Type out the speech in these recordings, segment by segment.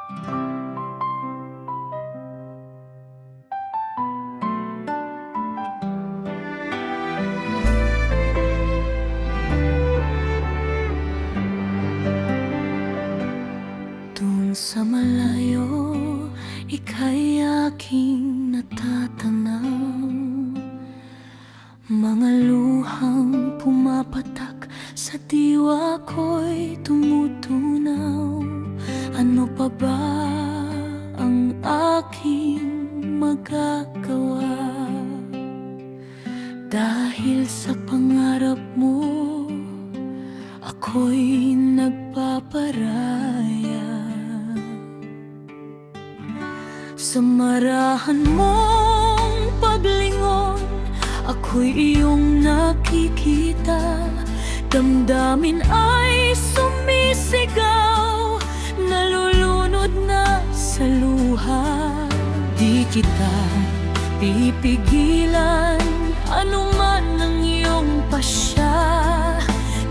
Dun sa malayo, ika'y aking natatanaw. Mga luhang pumapatak sa diwa ko'y tumutunaw. Ano pa ba ang aking magagawa? Dahil sa pangarap mo, ako'y nagpaparaya. Sa marahan mong paglingon, ako'y iyong nakikita. Damdamin ay sumisigaw, nalulunod na sa luha. Di kita pipigilan, anuman ang iyong pasya.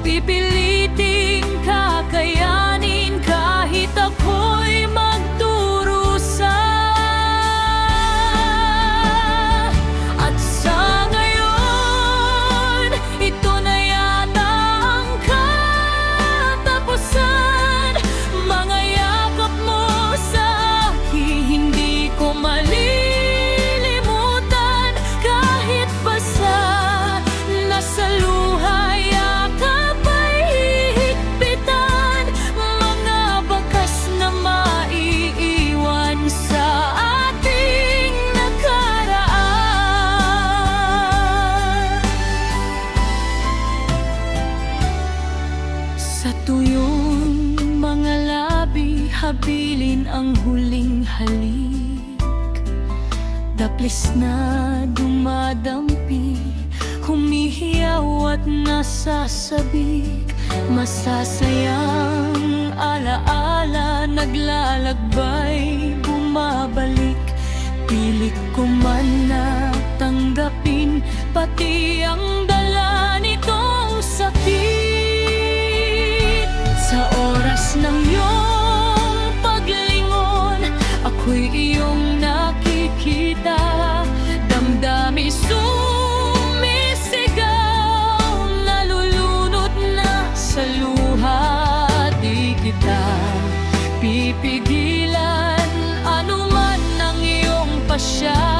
Pipiliting kakayanin kahit ako'y magdurusa. At sa ngayon, ito na yata ang katapusan. Mga yakap mo sa akin, hindi ko malilimutan. Kahit basa nasa luha, yakap ay hihigpitan. Mga bakas na maiiwan sa ating nakaraan. Sa tuyong mga labi, habilin ang huling halik. Daplis na dumadampi, humihiyaw at nasasabik. Masasayang alaala, naglalakbay, bumabalik. Pilit ko man na tanggapin, pati ang dala nitong sakit. Sa oras ng iyong paglingon, ako'y iyong nakikita. Damdami sumisigaw, nalulunod na sa luha. Di kita pipigilan, anuman ang iyong pasya.